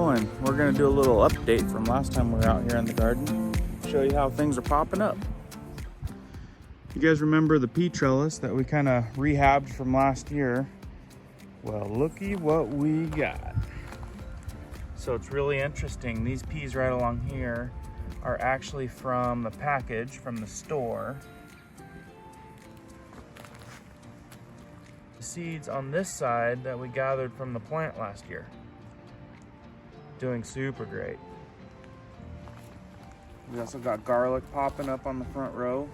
going? We're gonna do a little update from last time we were out here in the garden. Show you how things are popping up. You guys remember the pea trellis that we kind of rehabbed from last year? Well, looky what we got. So it's really interesting. These peas right along here are actually from the package from the store. The seeds on this side that we gathered from the plant last year. Doing super great. We also got garlic popping up on the front row.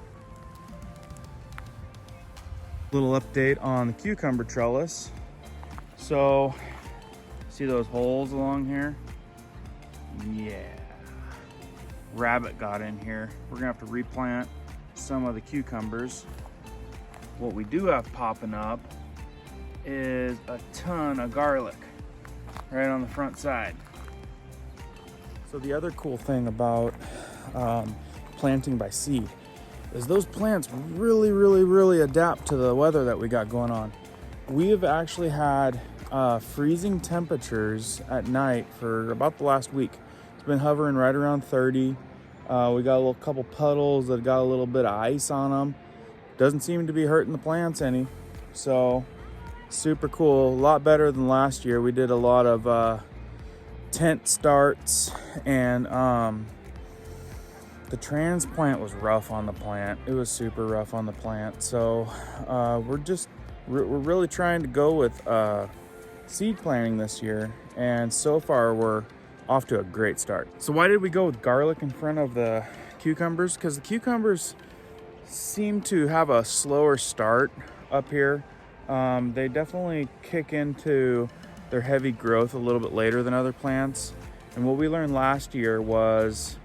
Little update on the cucumber trellis. So, see those holes along here? Yeah. Rabbit got in here. We're gonna have to replant some of the cucumbers. What we do have popping up is a ton of garlic right on the front side. So the other cool thing about planting by seed is those plants really adapt to the weather that we got going on. We have actually had freezing temperatures at night for about the last week. It's been hovering right around 30. We got a little couple puddles that got a little bit of ice on them. Doesn't seem to be hurting the plants any. So super cool, a lot better than last year. We did a lot of tent starts, and the transplant was rough on the plant. It was super rough on the plant. So we're really trying to go with seed planting this year, and so far we're off to a great start. So why did we go with garlic in front of the cucumbers? Because the cucumbers seem to have a slower start up here. They definitely kick into their heavy growth a little bit later than other plants. And what we learned last year was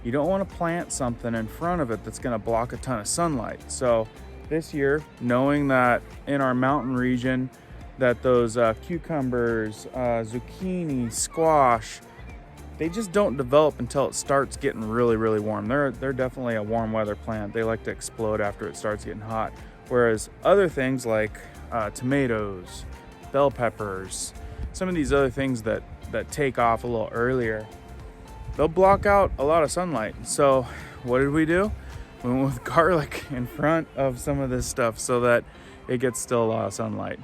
you don't want to plant something in front of it that's going to block a ton of sunlight. So this year, knowing that in our mountain region that those cucumbers, zucchini, squash, they just don't develop until it starts getting really warm. They're definitely a warm weather plant. They like to explode after it starts getting hot. Whereas other things like tomatoes, bell peppers, some of these other things that take off a little earlier, they'll block out a lot of sunlight. So what did we do? We went with garlic in front of some of this stuff so that it gets still a lot of sunlight.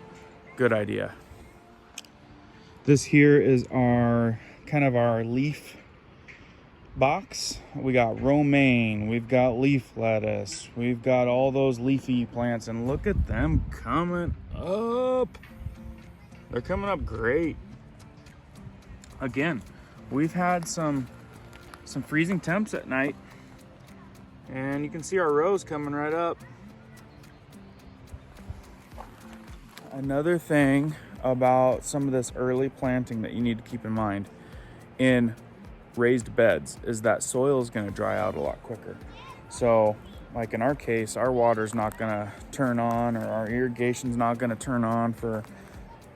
Good idea. This here is our kind of our leaf box. We got romaine, we've got leaf lettuce, we've got all those leafy plants, and look at them coming up. They're coming up great. Again, we've had some freezing temps at night, and you can see our rows coming right up. Another thing about some of this early planting that you need to keep in mind in raised beds is that soil is going to dry out a lot quicker. So like in our case, our water's not going to turn on, or our irrigation's not going to turn on for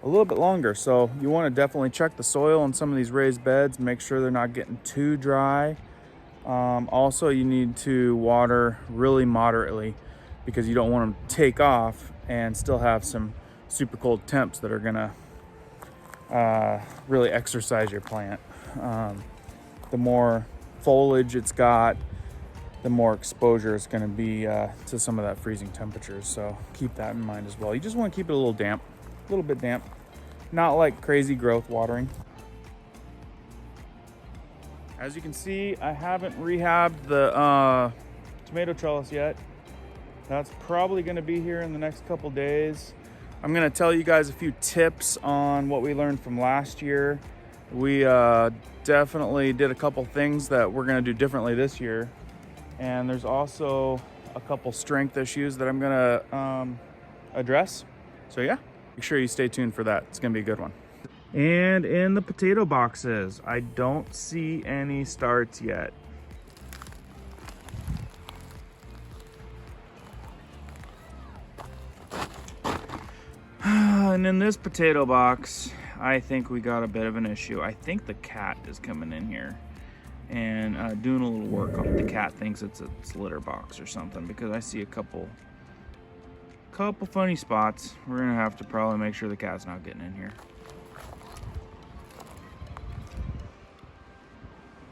a little bit longer. So you want to definitely check the soil on some of these raised beds, make sure they're not getting too dry. Also, you need to water really moderately because you don't want them to take off and still have some super cold temps that are gonna really exercise your plant. The more foliage it's got, the more exposure it's gonna be to some of that freezing temperatures. So keep that in mind as well. You just want to keep it a little damp, a little bit damp, not like crazy growth watering. As you can see, I haven't rehabbed the tomato trellis yet. That's probably gonna be here in the next couple days. I'm gonna tell you guys a few tips on what we learned from last year. We definitely did a couple things that we're gonna do differently this year. And there's also a couple strength issues that I'm gonna address. So yeah, make sure you stay tuned for that. It's gonna be a good one. And in the potato boxes, I don't see any starts yet. And in this potato box, I think we got a bit of an issue. I think the cat is coming in here and doing a little work on it. The cat thinks it's a litter box or something, because I see a couple funny spots. We're gonna have to probably make sure the cat's not getting in here.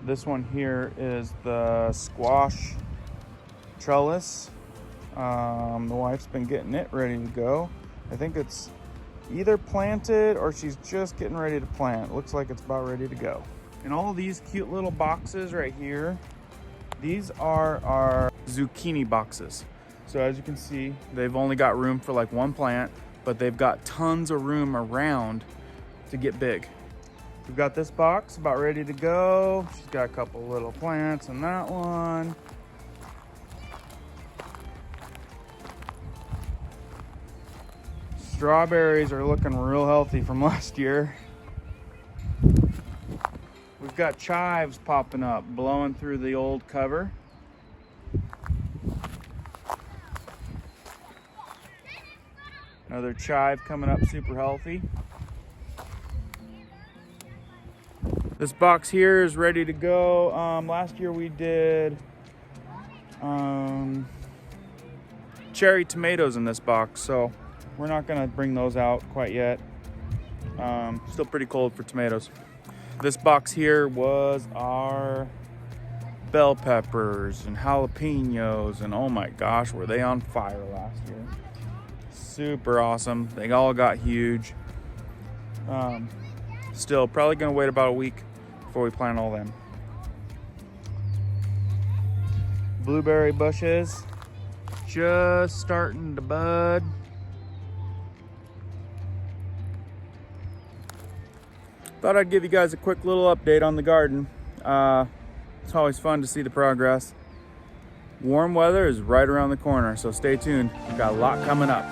This one here is the squash trellis. The wife's been getting it ready to go. I think it's either planted or she's just getting ready to plant. Looks like it's about ready to go. And all these cute little boxes right here, these are our zucchini boxes. So as you can see, they've only got room for like one plant, but they've got tons of room around to get big. We've got this box about ready to go. She's got a couple little plants in that one. Strawberries are looking real healthy from last year. We've got chives popping up, blowing through the old cover. Another chive coming up super healthy. This box here is ready to go. Last year we did cherry tomatoes in this box, so we're not gonna bring those out quite yet. Still pretty cold for tomatoes. This box here was our bell peppers and jalapenos, and oh my gosh, were they on fire last year. Super awesome. They all got huge. Still probably gonna wait about a week before we plant all them. Blueberry bushes just starting to bud. Thought I'd give you guys a quick little update on the garden. It's always fun to see the progress. Warm weather is right around the corner, so stay tuned. We've got a lot coming up.